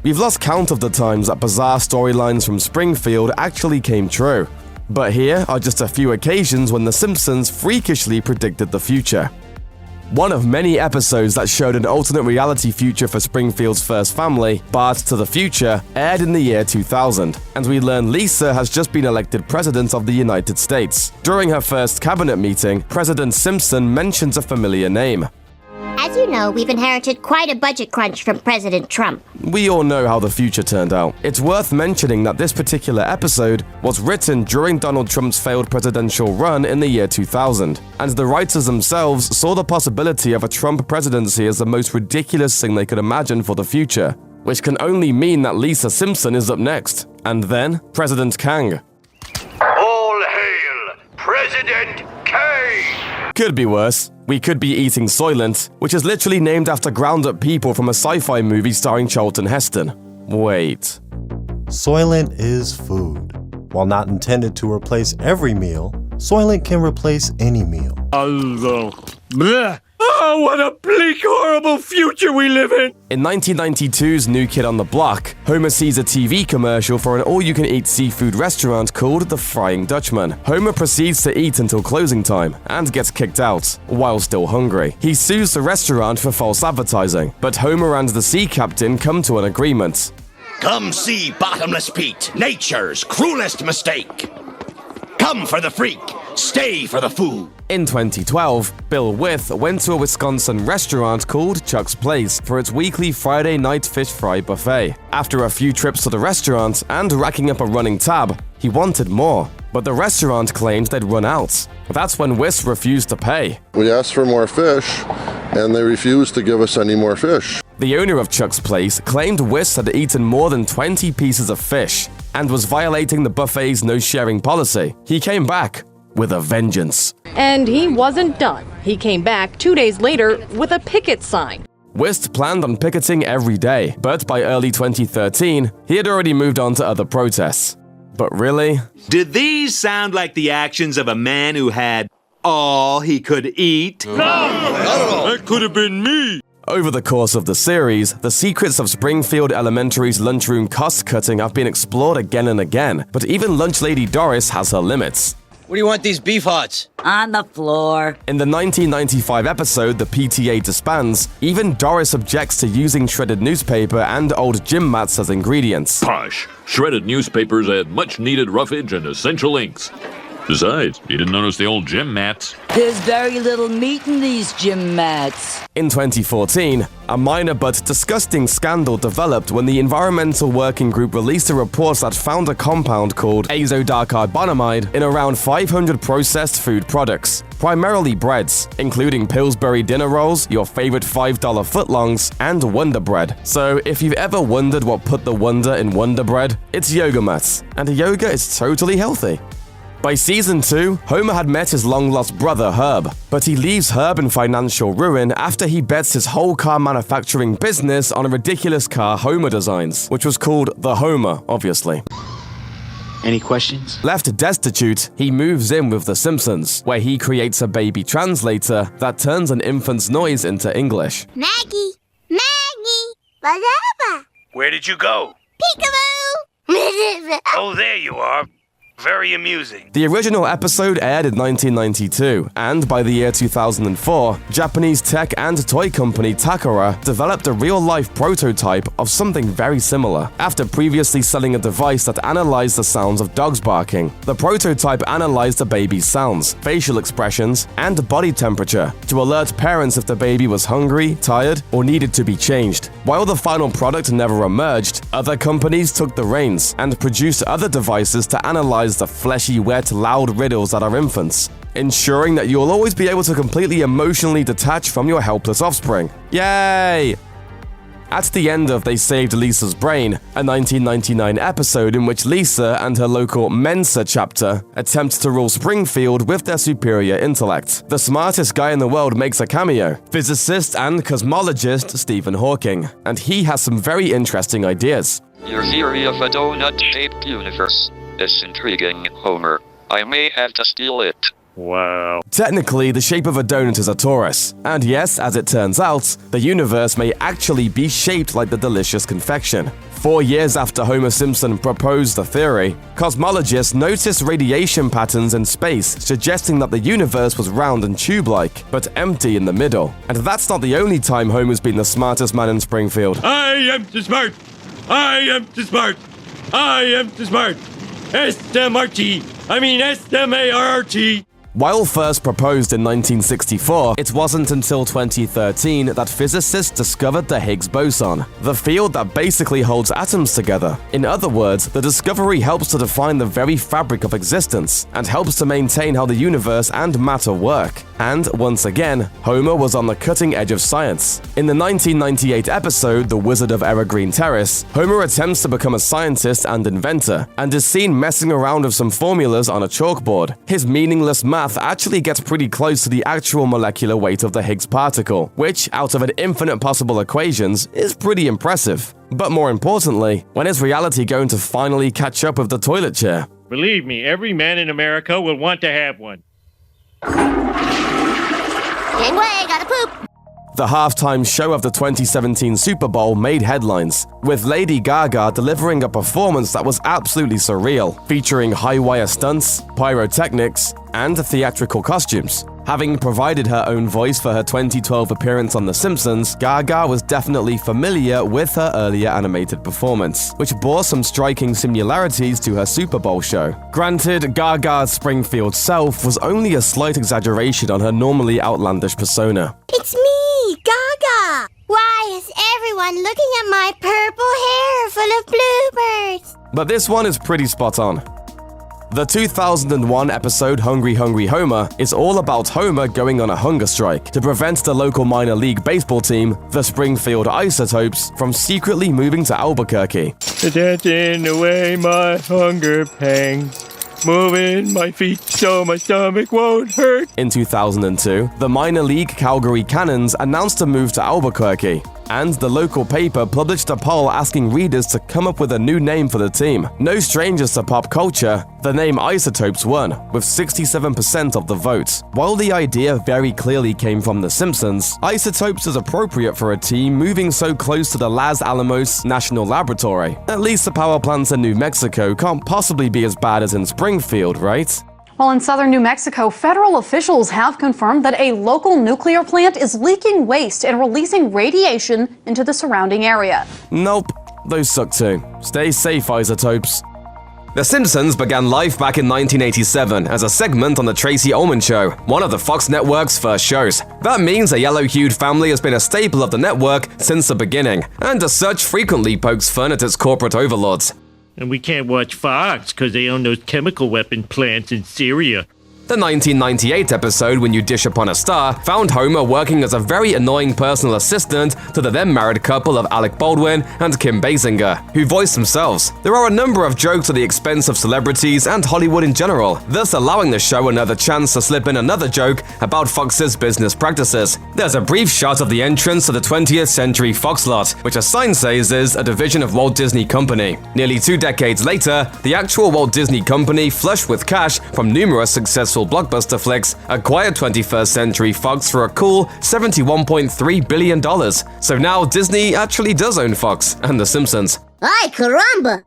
We've lost count of the times that bizarre storylines from Springfield actually came true. But here are just a few occasions when The Simpsons freakishly predicted the future. One of many episodes that showed an alternate reality future for Springfield's first family, Bart to the Future, aired in the year 2000, and we learn Lisa has just been elected President of the United States. During her first cabinet meeting, President Simpson mentions a familiar name. As you know, we've inherited quite a budget crunch from President Trump. We all know how the future turned out. It's worth mentioning that this particular episode was written during Donald Trump's failed presidential run in the year 2000, and the writers themselves saw the possibility of a Trump presidency as the most ridiculous thing they could imagine for the future, which can only mean that Lisa Simpson is up next. And then, President Kang. All hail President Kang! Could be worse. We could be eating Soylent, which is literally named after ground-up people from a sci-fi movie starring Charlton Heston. Wait. Soylent is food. While not intended to replace every meal, Soylent can replace any meal. Bleh. Oh, what a bleak, horrible future we live in! In 1992's New Kid on the Block, Homer sees a TV commercial for an all-you-can-eat seafood restaurant called The Frying Dutchman. Homer proceeds to eat until closing time and gets kicked out, while still hungry. He sues the restaurant for false advertising, but Homer and the sea captain come to an agreement. Come see Bottomless Pete, nature's cruelest mistake. Come for the freak, stay for the food. In 2012, Bill With went to a Wisconsin restaurant called Chuck's Place for its weekly Friday night fish fry buffet. After a few trips to the restaurant and racking up a running tab, he wanted more, but the restaurant claimed they'd run out. That's when Wiss refused to pay. We asked for more fish, and they refused to give us any more fish. The owner of Chuck's Place claimed Wiss had eaten more than 20 pieces of fish and was violating the buffet's no-sharing policy. He came back with a vengeance. And he wasn't done. He came back 2 days later with a picket sign. Wist planned on picketing every day, but by early 2013, he had already moved on to other protests. But really? Did these sound like the actions of a man who had all he could eat? No! That could have been me! Over the course of the series, the secrets of Springfield Elementary's lunchroom cost-cutting have been explored again and again, but even lunch lady Doris has her limits. Where do you want these beef hearts? On the floor. In the 1995 episode The PTA Disbands, even Doris objects to using shredded newspaper and old gym mats as ingredients. Posh. Shredded newspapers add much-needed roughage and essential inks. Besides, you didn't notice the old gym mats. There's very little meat in these gym mats. In 2014, a minor but disgusting scandal developed when the Environmental Working Group released a report that found a compound called azodicarbonamide in around 500 processed food products, primarily breads, including Pillsbury dinner rolls, your favorite $5 footlongs, and Wonder Bread. So if you've ever wondered what put the wonder in Wonder Bread, it's yoga mats, and yoga is totally healthy. By season 2, Homer had met his long-lost brother Herb, but he leaves Herb in financial ruin after he bets his whole car manufacturing business on a ridiculous car Homer designs, which was called the Homer, obviously. Any questions? Left destitute, he moves in with The Simpsons, where he creates a baby translator that turns an infant's noise into English. Maggie! Maggie! Whatever! Where did you go? Peekaboo! Oh, there you are. Very amusing. The original episode aired in 1992, and by the year 2004, Japanese tech and toy company Takara developed a real-life prototype of something very similar. After previously selling a device that analyzed the sounds of dogs barking, the prototype analyzed the baby's sounds, facial expressions, and body temperature to alert parents if the baby was hungry, tired, or needed to be changed. While the final product never emerged, other companies took the reins and produced other devices to analyze the fleshy, wet, loud riddles that are infants, ensuring that you'll always be able to completely emotionally detach from your helpless offspring. Yay! At the end of They Saved Lisa's Brain, a 1999 episode in which Lisa and her local Mensa chapter attempt to rule Springfield with their superior intellect, the smartest guy in the world makes a cameo, physicist and cosmologist Stephen Hawking, and he has some very interesting ideas. Your theory of a donut-shaped universe is intriguing, Homer. I may have to steal it. Wow. Technically, the shape of a donut is a torus, and yes, as it turns out, the universe may actually be shaped like the delicious confection. 4 years after Homer Simpson proposed the theory, cosmologists noticed radiation patterns in space suggesting that the universe was round and tube-like, but empty in the middle. And that's not the only time Homer's been the smartest man in Springfield. I am too smart. I am too smart. I am too smart. S-M-R-T. I mean S-M-A-R-T. While first proposed in 1964, it wasn't until 2013 that physicists discovered the Higgs boson, the field that basically holds atoms together. In other words, the discovery helps to define the very fabric of existence, and helps to maintain how the universe and matter work. And, once again, Homer was on the cutting edge of science. In the 1998 episode, The Wizard of Evergreen Terrace, Homer attempts to become a scientist and inventor, and is seen messing around with some formulas on a chalkboard. His meaningless math actually gets pretty close to the actual molecular weight of the Higgs particle, which, out of an infinite possible equations, is pretty impressive. But more importantly, when is reality going to finally catch up with the toilet chair? Believe me, every man in America will want to have one. Gangway, gotta poop. The halftime show of the 2017 Super Bowl made headlines, with Lady Gaga delivering a performance that was absolutely surreal, featuring high-wire stunts, pyrotechnics, and theatrical costumes. Having provided her own voice for her 2012 appearance on The Simpsons, Gaga was definitely familiar with her earlier animated performance, which bore some striking similarities to her Super Bowl show. Granted, Gaga's Springfield self was only a slight exaggeration on her normally outlandish persona. It's me, Gaga. Why is everyone looking at my purple hair full of bluebirds? But this one is pretty spot on. The 2001 episode Hungry Hungry Homer is all about Homer going on a hunger strike to prevent the local minor league baseball team, the Springfield Isotopes, from secretly moving to Albuquerque. Dancing away my hunger pangs, moving my feet so my stomach won't hurt. In 2002, the minor league Calgary Cannons announced a move to Albuquerque, and the local paper published a poll asking readers to come up with a new name for the team. No strangers to pop culture, the name Isotopes won, with 67% of the vote. While the idea very clearly came from The Simpsons, Isotopes is appropriate for a team moving so close to the Los Alamos National Laboratory. At least the power plants in New Mexico can't possibly be as bad as in Springfield, right? Well, in southern New Mexico, federal officials have confirmed that a local nuclear plant is leaking waste and releasing radiation into the surrounding area. Nope, those suck too. Stay safe, Isotopes. The Simpsons began life back in 1987 as a segment on The Tracy Ullman Show, one of the Fox network's first shows. That means a yellow-hued family has been a staple of the network since the beginning, and as such frequently pokes fun at its corporate overlords. And we can't watch Fox because they own those chemical weapon plants in Syria. The 1998 episode When You Dish Upon a Star found Homer working as a very annoying personal assistant to the then-married couple of Alec Baldwin and Kim Basinger, who voiced themselves. There are a number of jokes at the expense of celebrities and Hollywood in general, thus allowing the show another chance to slip in another joke about Fox's business practices. There's a brief shot of the entrance to the 20th Century Fox lot, which a sign says is a division of Walt Disney Company. Nearly 2 decades later, the actual Walt Disney Company, flush with cash from numerous successful blockbuster flicks, acquired 21st Century Fox for a cool $71.3 billion. So now Disney actually does own Fox and The Simpsons. Ay, caramba!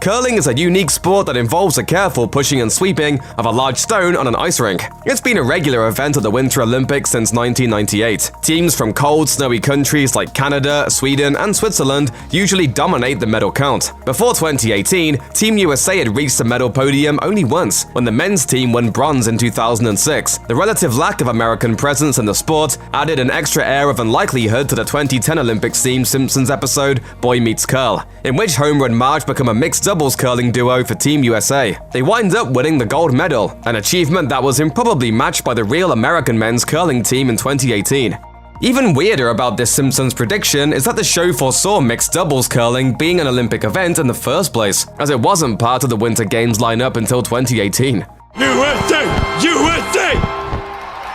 Curling is a unique sport that involves a careful pushing and sweeping of a large stone on an ice rink. It's been a regular event at the Winter Olympics since 1998. Teams from cold, snowy countries like Canada, Sweden, and Switzerland usually dominate the medal count. Before 2018, Team USA had reached the medal podium only once, when the men's team won bronze in 2006. The relative lack of American presence in the sport added an extra air of unlikelihood to the 2010 Olympics-themed Simpsons episode Boy Meets Curl, in which Homer and Marge become a mixed doubles curling duo for Team USA. They wind up winning the gold medal, an achievement that was improbably matched by the real American men's curling team in 2018. Even weirder about this Simpsons prediction is that the show foresaw mixed doubles curling being an Olympic event in the first place, as it wasn't part of the Winter Games lineup until 2018. USA! USA!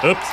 Oops.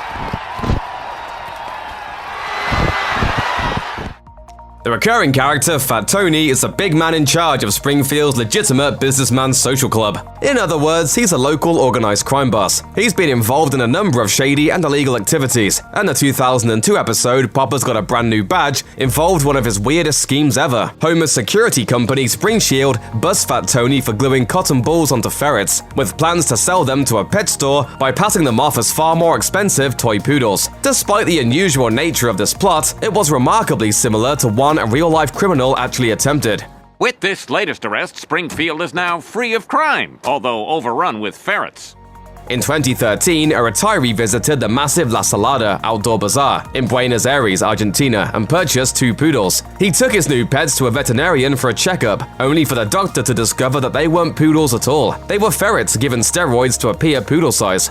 The recurring character, Fat Tony, is the big man in charge of Springfield's legitimate businessman social club. In other words, he's a local organized crime boss. He's been involved in a number of shady and illegal activities, and the 2002 episode Papa's Got a Brand New Badge involved one of his weirdest schemes ever. Homer's security company Springfield busts Fat Tony for gluing cotton balls onto ferrets, with plans to sell them to a pet store by passing them off as far more expensive toy poodles. Despite the unusual nature of this plot, it was remarkably similar to one a real-life criminal actually attempted. With this latest arrest, Springfield is now free of crime, although overrun with ferrets. In 2013, a retiree visited the massive La Salada outdoor bazaar in Buenos Aires, Argentina, and purchased 2 poodles. He took his new pets to a veterinarian for a checkup, only for the doctor to discover that they weren't poodles at all. They were ferrets given steroids to appear poodle size.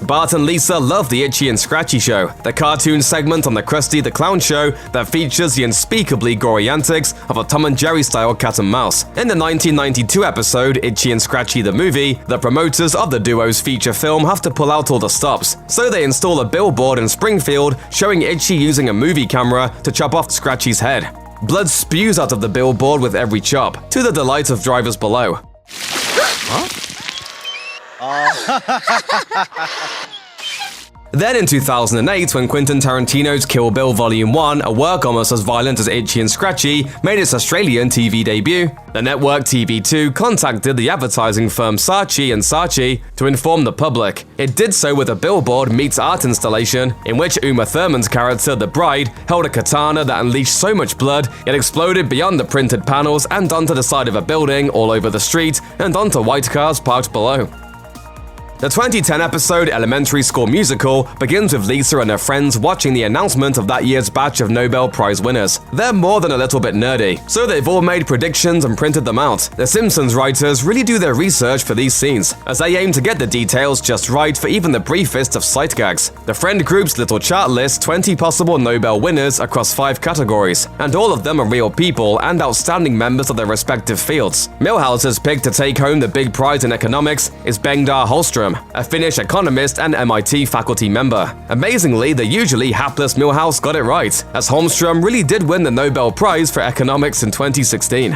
Bart and Lisa love the Itchy and Scratchy Show, the cartoon segment on the Krusty the Clown show that features the unspeakably gory antics of a Tom and Jerry-style cat and mouse. In the 1992 episode Itchy and Scratchy the Movie, the promoters of the duo's feature film have to pull out all the stops, so they install a billboard in Springfield showing Itchy using a movie camera to chop off Scratchy's head. Blood spews out of the billboard with every chop, to the delight of drivers below. Then in 2008, when Quentin Tarantino's Kill Bill Volume 1, a work almost as violent as Itchy and Scratchy, made its Australian TV debut, the network TV2 contacted the advertising firm Saatchi & Saatchi to inform the public. It did so with a billboard meets art installation in which Uma Thurman's character, the bride, held a katana that unleashed so much blood it exploded beyond the printed panels and onto the side of a building, all over the street, and onto white cars parked below. The 2010 episode Elementary School Musical begins with Lisa and her friends watching the announcement of that year's batch of Nobel Prize winners. They're more than a little bit nerdy, so they've all made predictions and printed them out. The Simpsons writers really do their research for these scenes, as they aim to get the details just right for even the briefest of sight gags. The friend group's little chart lists 20 possible Nobel winners across 5 categories, and all of them are real people and outstanding members of their respective fields. Milhouse's pick to take home the big prize in economics is Bengt Holmstrom, a Finnish economist and MIT faculty member. Amazingly, the usually hapless Milhouse got it right, as Holmstrom really did win the Nobel Prize for Economics in 2016.